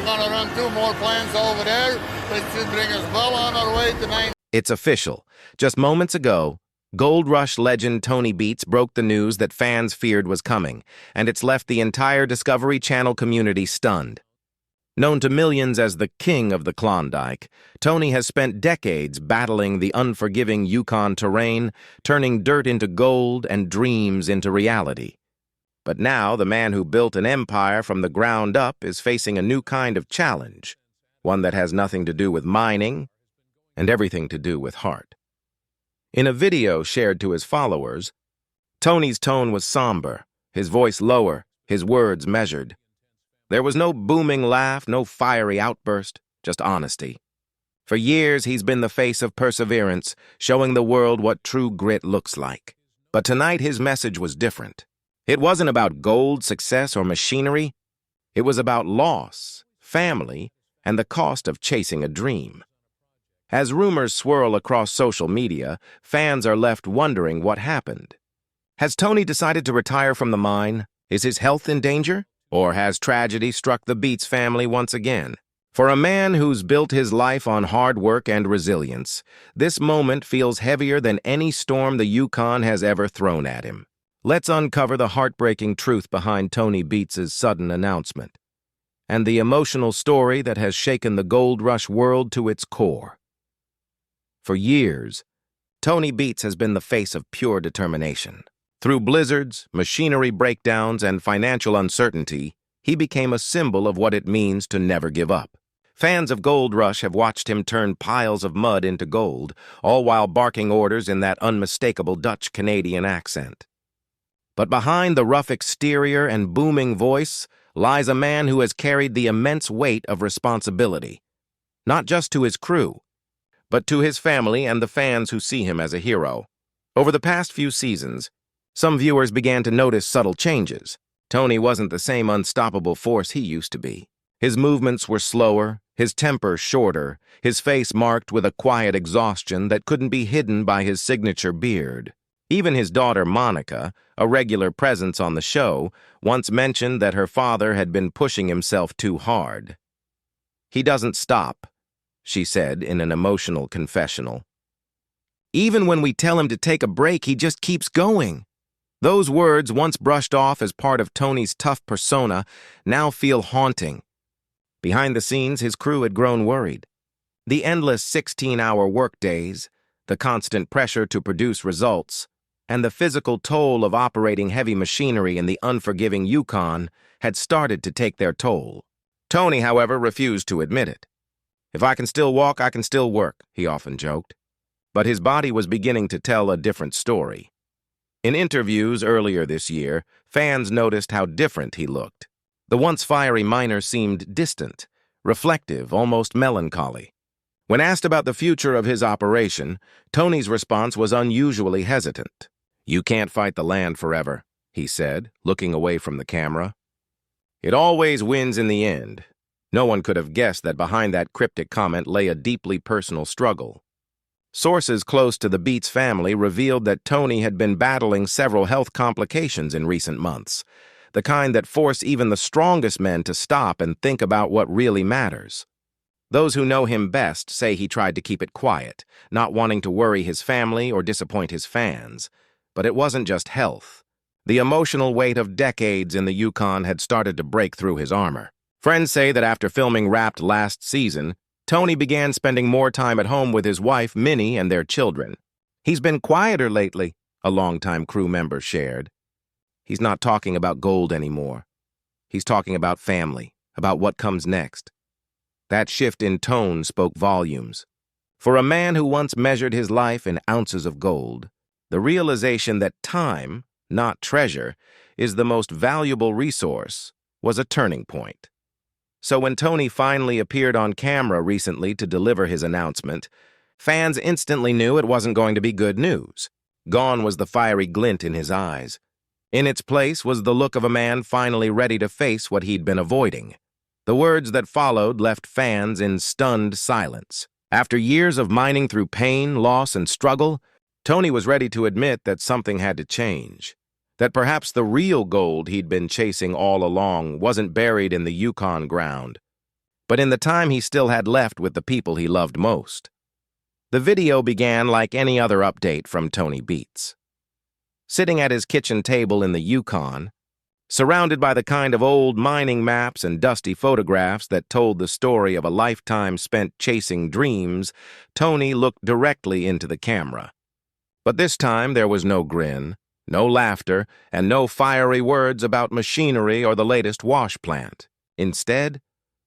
going to run 2 more plants over there. That should bring us well on our way to 9. It's official. Just moments ago, Gold Rush legend Tony Beets broke the news that fans feared was coming, and it's left the entire Discovery Channel community stunned. Known to millions as the king of the Klondike, Tony has spent decades battling the unforgiving Yukon terrain, turning dirt into gold and dreams into reality. But now the man who built an empire from the ground up is facing a new kind of challenge, one that has nothing to do with mining and everything to do with heart. In a video shared to his followers, Tony's tone was somber, his voice lower, his words measured. There was no booming laugh, no fiery outburst, just honesty. For years, he's been the face of perseverance, showing the world what true grit looks like. But tonight, his message was different. It wasn't about gold, success, or machinery. It was about loss, family, and the cost of chasing a dream. As rumors swirl across social media, fans are left wondering what happened. Has Tony decided to retire from the mine? Is his health in danger? Or has tragedy struck the Beets family once again? For a man who's built his life on hard work and resilience, this moment feels heavier than any storm the Yukon has ever thrown at him. Let's uncover the heartbreaking truth behind Tony Beets' sudden announcement, and the emotional story that has shaken the Gold Rush world to its core. For years, Tony Beets has been the face of pure determination. Through blizzards, machinery breakdowns, and financial uncertainty, he became a symbol of what it means to never give up. Fans of Gold Rush have watched him turn piles of mud into gold, all while barking orders in that unmistakable Dutch-Canadian accent. But behind the rough exterior and booming voice lies a man who has carried the immense weight of responsibility, not just to his crew, but to his family and the fans who see him as a hero. Over the past few seasons, some viewers began to notice subtle changes. Tony wasn't the same unstoppable force he used to be. His movements were slower, his temper shorter, his face marked with a quiet exhaustion that couldn't be hidden by his signature beard. Even his daughter Monica, a regular presence on the show, once mentioned that her father had been pushing himself too hard. "He doesn't stop," she said in an emotional confessional. "Even when we tell him to take a break, he just keeps going." Those words, once brushed off as part of Tony's tough persona, now feel haunting. Behind the scenes, his crew had grown worried. The endless 16-hour workdays, the constant pressure to produce results, and the physical toll of operating heavy machinery in the unforgiving Yukon had started to take their toll. Tony, however, refused to admit it. "If I can still walk, I can still work," he often joked. But his body was beginning to tell a different story. In interviews earlier this year, fans noticed how different he looked. The once fiery miner seemed distant, reflective, almost melancholy. When asked about the future of his operation, Tony's response was unusually hesitant. "You can't fight the land forever," he said, looking away from the camera. "It always wins in the end." No one could have guessed that behind that cryptic comment lay a deeply personal struggle. Sources close to the Beets family revealed that Tony had been battling several health complications in recent months, the kind that force even the strongest men to stop and think about what really matters. Those who know him best say he tried to keep it quiet, not wanting to worry his family or disappoint his fans. But it wasn't just health. The emotional weight of decades in the Yukon had started to break through his armor. Friends say that after filming Wrapped last season, Tony began spending more time at home with his wife, Minnie, and their children. "He's been quieter lately," a longtime crew member shared. "He's not talking about gold anymore. He's talking about family, about what comes next." That shift in tone spoke volumes. For a man who once measured his life in ounces of gold, the realization that time, not treasure, is the most valuable resource was a turning point. So when Tony finally appeared on camera recently to deliver his announcement, fans instantly knew it wasn't going to be good news. Gone was the fiery glint in his eyes. In its place was the look of a man finally ready to face what he'd been avoiding. The words that followed left fans in stunned silence. After years of mining through pain, loss, and struggle, Tony was ready to admit that something had to change. That perhaps the real gold he'd been chasing all along wasn't buried in the Yukon ground, but in the time he still had left with the people he loved most. The video began like any other update from Tony Beets. Sitting at his kitchen table in the Yukon, surrounded by the kind of old mining maps and dusty photographs that told the story of a lifetime spent chasing dreams, Tony looked directly into the camera. But this time there was no grin, no laughter, and no fiery words about machinery or the latest wash plant. Instead,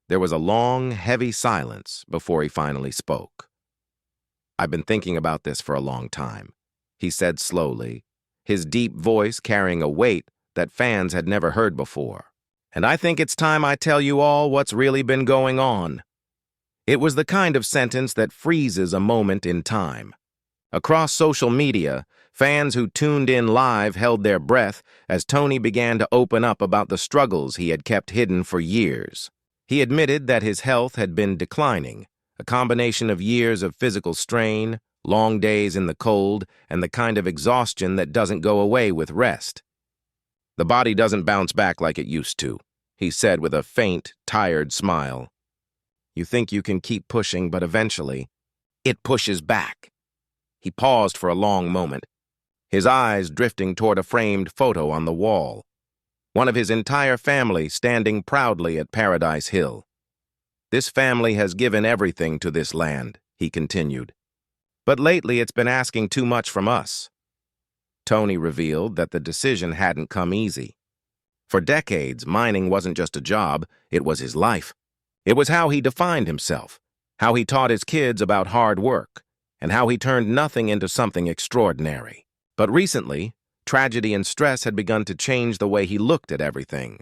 there was a long, heavy silence before he finally spoke. "I've been thinking about this for a long time," he said slowly, his deep voice carrying a weight that fans had never heard before. "And I think it's time I tell you all what's really been going on." It was the kind of sentence that freezes a moment in time. Across social media, fans who tuned in live held their breath as Tony began to open up about the struggles he had kept hidden for years. He admitted that his health had been declining, a combination of years of physical strain, long days in the cold, and the kind of exhaustion that doesn't go away with rest. "The body doesn't bounce back like it used to," he said with a faint, tired smile. "You think you can keep pushing, but eventually, it pushes back." He paused for a long moment, his eyes drifting toward a framed photo on the wall. One of his entire family standing proudly at Paradise Hill. "This family has given everything to this land," he continued. "But lately it's been asking too much from us." Tony revealed that the decision hadn't come easy. For decades, mining wasn't just a job, it was his life. It was how he defined himself, how he taught his kids about hard work, and how he turned nothing into something extraordinary. But recently, tragedy and stress had begun to change the way he looked at everything.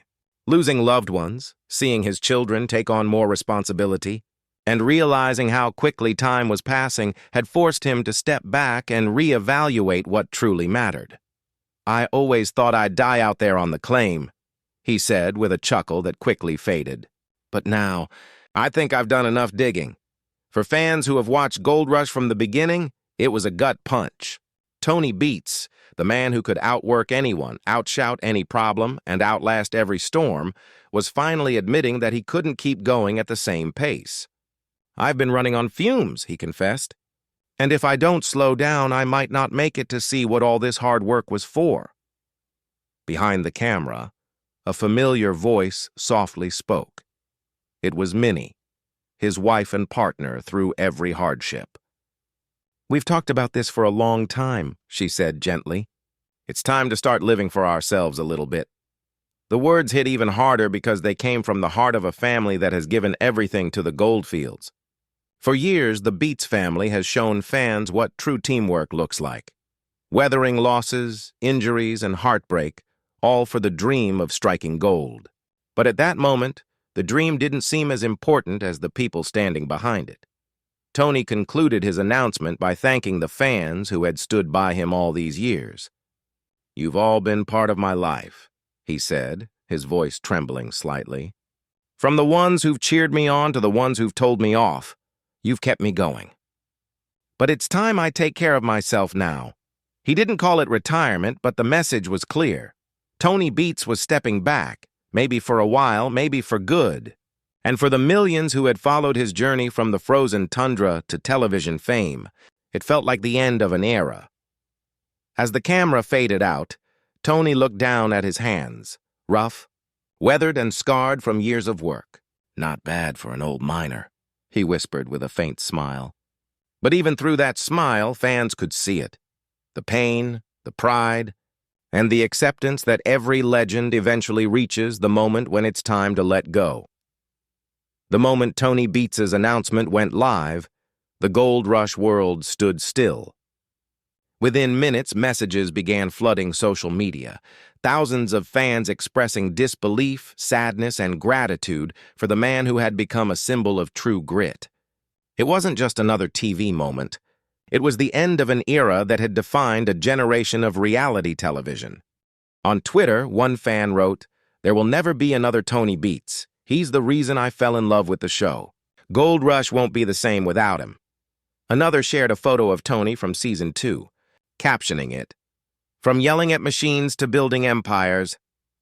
Losing loved ones, seeing his children take on more responsibility, and realizing how quickly time was passing had forced him to step back and reevaluate what truly mattered. "I always thought I'd die out there on the claim," he said with a chuckle that quickly faded. "But now, I think I've done enough digging. For fans who have watched Gold Rush from the beginning, it was a gut punch. Tony Beets, the man who could outwork anyone, outshout any problem, and outlast every storm, was finally admitting that he couldn't keep going at the same pace. "I've been running on fumes," he confessed. "And if I don't slow down, I might not make it to see what all this hard work was for." Behind the camera, a familiar voice softly spoke. It was Minnie, his wife and partner through every hardship. "We've talked about this for a long time," she said gently. "It's time to start living for ourselves a little bit." The words hit even harder because they came from the heart of a family that has given everything to the goldfields. For years, the Beets family has shown fans what true teamwork looks like. Weathering losses, injuries, and heartbreak, all for the dream of striking gold. But at that moment, the dream didn't seem as important as the people standing behind it. Tony concluded his announcement by thanking the fans who had stood by him all these years. "You've all been part of my life," he said, his voice trembling slightly. "From the ones who've cheered me on to the ones who've told me off, you've kept me going. But it's time I take care of myself now." He didn't call it retirement, but the message was clear. Tony Beets was stepping back, maybe for a while, maybe for good. And for the millions who had followed his journey from the frozen tundra to television fame, it felt like the end of an era. As the camera faded out, Tony looked down at his hands, rough, weathered and scarred from years of work. "Not bad for an old miner," he whispered with a faint smile. But even through that smile, fans could see it. The pain, the pride, and the acceptance that every legend eventually reaches the moment when it's time to let go. The moment Tony Beets' announcement went live, the Gold Rush world stood still. Within minutes, messages began flooding social media, thousands of fans expressing disbelief, sadness, and gratitude for the man who had become a symbol of true grit. It wasn't just another TV moment. It was the end of an era that had defined a generation of reality television. On Twitter, one fan wrote, "There will never be another Tony Beets. He's the reason I fell in love with the show. Gold Rush won't be the same without him." Another shared a photo of Tony from Season 2, captioning it, "From yelling at machines to building empires,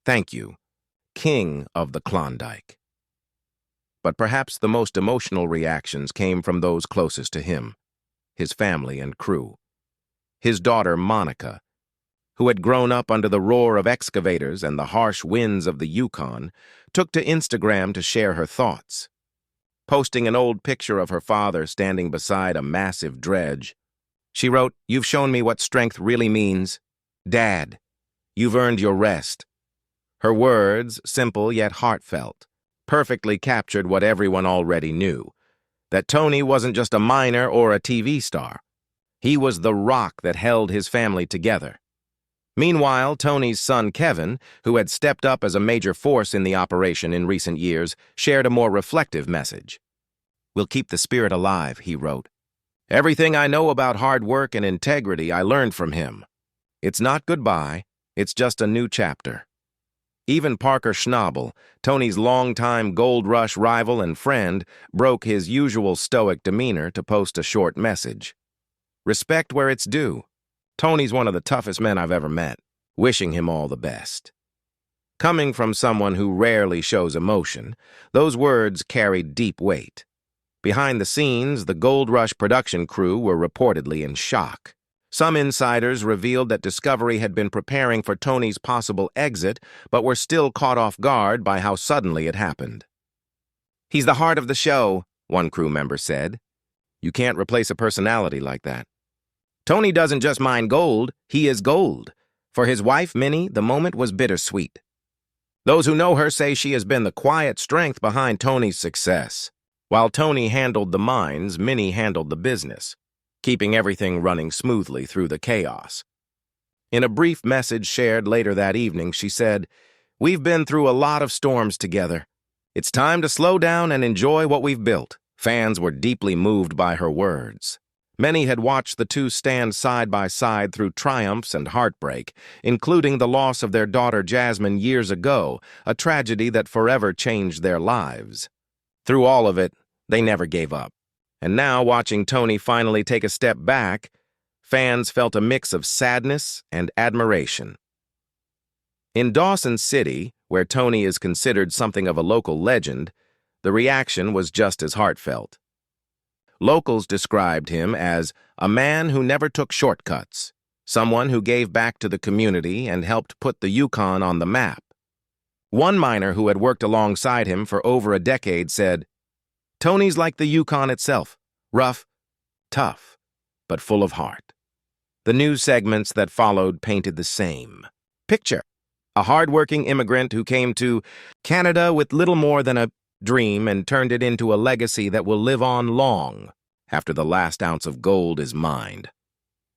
thank you, King of the Klondike." But perhaps the most emotional reactions came from those closest to him, his family and crew. His daughter, Monica, who had grown up under the roar of excavators and the harsh winds of the Yukon, took to Instagram to share her thoughts. Posting an old picture of her father standing beside a massive dredge, she wrote, "You've shown me what strength really means. Dad, you've earned your rest." Her words, simple yet heartfelt, perfectly captured what everyone already knew, that Tony wasn't just a miner or a TV star. He was the rock that held his family together. Meanwhile, Tony's son Kevin, who had stepped up as a major force in the operation in recent years, shared a more reflective message. "We'll keep the spirit alive," he wrote. "Everything I know about hard work and integrity I learned from him. It's not goodbye, it's just a new chapter." Even Parker Schnabel, Tony's longtime Gold Rush rival and friend, broke his usual stoic demeanor to post a short message. "Respect where it's due. Tony's one of the toughest men I've ever met. Wishing him all the best." Coming from someone who rarely shows emotion, those words carried deep weight. Behind the scenes, the Gold Rush production crew were reportedly in shock. Some insiders revealed that Discovery had been preparing for Tony's possible exit, but were still caught off guard by how suddenly it happened. "He's the heart of the show," one crew member said. "You can't replace a personality like that. Tony doesn't just mine gold, he is gold. For his wife, Minnie, the moment was bittersweet. Those who know her say she has been the quiet strength behind Tony's success. While Tony handled the mines, Minnie handled the business, keeping everything running smoothly through the chaos." In a brief message shared later that evening, she said, "We've been through a lot of storms together. It's time to slow down and enjoy what we've built." Fans were deeply moved by her words. Many had watched the two stand side by side through triumphs and heartbreak, including the loss of their daughter Jasmine years ago, a tragedy that forever changed their lives. Through all of it, they never gave up. And now, watching Tony finally take a step back, fans felt a mix of sadness and admiration. In Dawson City, where Tony is considered something of a local legend, the reaction was just as heartfelt. Locals described him as a man who never took shortcuts, someone who gave back to the community and helped put the Yukon on the map. One miner who had worked alongside him for over a decade said, "Tony's like the Yukon itself, rough, tough, but full of heart." The news segments that followed painted the same picture. A hard-working immigrant who came to Canada with little more than a dream and turned it into a legacy that will live on long after the last ounce of gold is mined.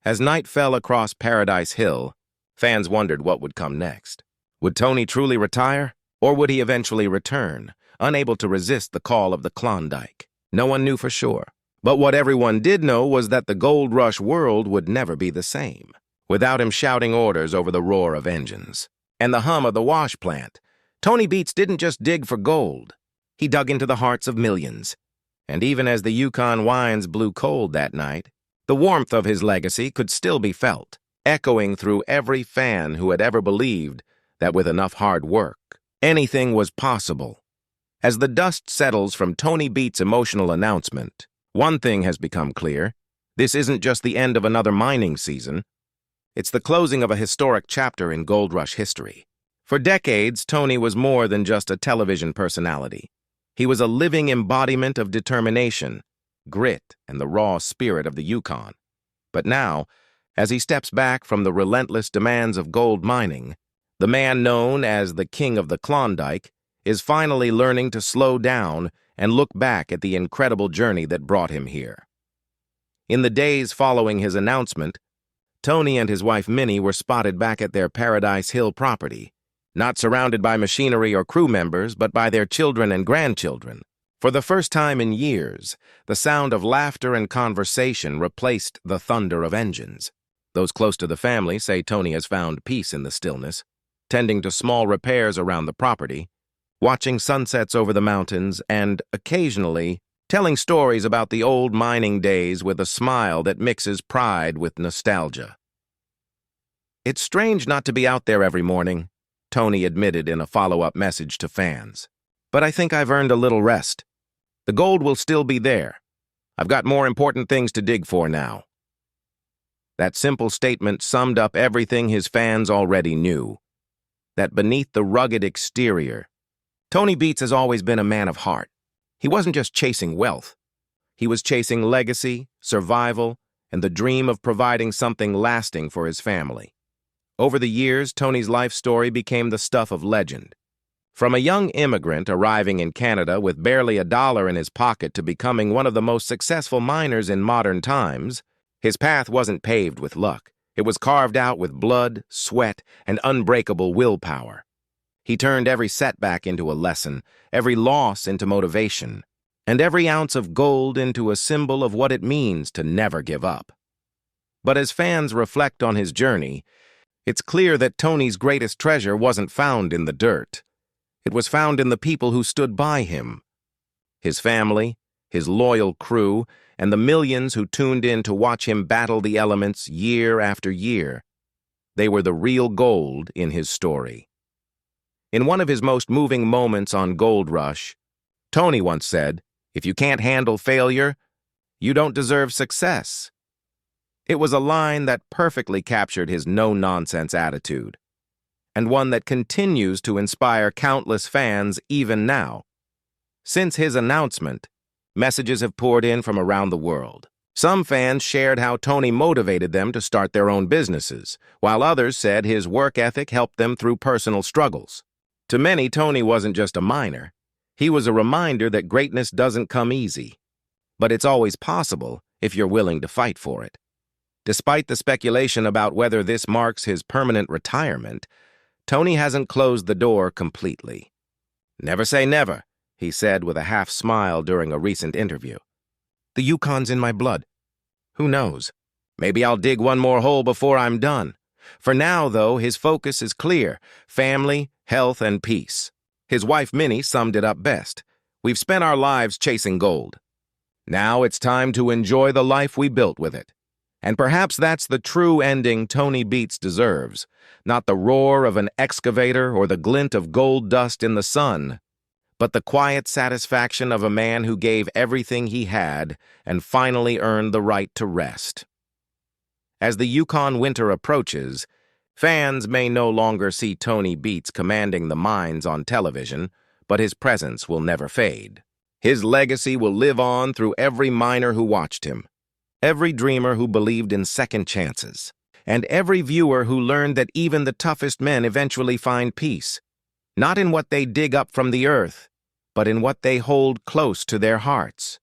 As night fell across Paradise Hill, fans wondered what would come next. Would Tony truly retire, or would he eventually return, unable to resist the call of the Klondike? No one knew for sure. But what everyone did know was that the Gold Rush world would never be the same without him shouting orders over the roar of engines and the hum of the wash plant. Tony Beets didn't just dig for gold. He dug into the hearts of millions. And even as the Yukon winds blew cold that night, the warmth of his legacy could still be felt, echoing through every fan who had ever believed that with enough hard work, anything was possible. As the dust settles from Tony Beets' emotional announcement, one thing has become clear. This isn't just the end of another mining season. It's the closing of a historic chapter in Gold Rush history. For decades, Tony was more than just a television personality. He was a living embodiment of determination, grit, and the raw spirit of the Yukon. But now, as he steps back from the relentless demands of gold mining, the man known as the King of the Klondike is finally learning to slow down and look back at the incredible journey that brought him here. In the days following his announcement, Tony and his wife Minnie were spotted back at their Paradise Hill property, not surrounded by machinery or crew members, but by their children and grandchildren. For the first time in years, the sound of laughter and conversation replaced the thunder of engines. Those close to the family say Tony has found peace in the stillness, tending to small repairs around the property, watching sunsets over the mountains, and, occasionally, telling stories about the old mining days with a smile that mixes pride with nostalgia. "It's strange not to be out there every morning," Tony admitted in a follow-up message to fans. "But I think I've earned a little rest. The gold will still be there. I've got more important things to dig for now. That simple statement summed up everything his fans already knew. That beneath the rugged exterior, Tony Beets has always been a man of heart. He wasn't just chasing wealth. He was chasing legacy, survival, and the dream of providing something lasting for his family. Over the years, Tony's life story became the stuff of legend. From a young immigrant arriving in Canada with barely $1 in his pocket to becoming one of the most successful miners in modern times, his path wasn't paved with luck. It was carved out with blood, sweat, and unbreakable willpower. He turned every setback into a lesson, every loss into motivation, and every ounce of gold into a symbol of what it means to never give up. But as fans reflect on his journey, it's clear that Tony's greatest treasure wasn't found in the dirt. It was found in the people who stood by him. His family, his loyal crew, and the millions who tuned in to watch him battle the elements year after year. They were the real gold in his story. In one of his most moving moments on Gold Rush, Tony once said, "If you can't handle failure, you don't deserve success." It was a line that perfectly captured his no-nonsense attitude, and one that continues to inspire countless fans even now. Since his announcement, messages have poured in from around the world. Some fans shared how Tony motivated them to start their own businesses, while others said his work ethic helped them through personal struggles. To many, Tony wasn't just a miner. He was a reminder that greatness doesn't come easy, but it's always possible if you're willing to fight for it. Despite the speculation about whether this marks his permanent retirement, Tony hasn't closed the door completely. "Never say never," he said with a half-smile during a recent interview. "The Yukon's in my blood. Who knows? Maybe I'll dig one more hole before I'm done." For now, though, his focus is clear: family, health, and peace. His wife, Minnie, summed it up best. "We've spent our lives chasing gold. Now it's time to enjoy the life we built with it." And perhaps that's the true ending Tony Beets deserves. Not the roar of an excavator or the glint of gold dust in the sun, but the quiet satisfaction of a man who gave everything he had and finally earned the right to rest. As the Yukon winter approaches, fans may no longer see Tony Beets commanding the mines on television, but his presence will never fade. His legacy will live on through every miner who watched him, every dreamer who believed in second chances, and every viewer who learned that even the toughest men eventually find peace, not in what they dig up from the earth, but in what they hold close to their hearts.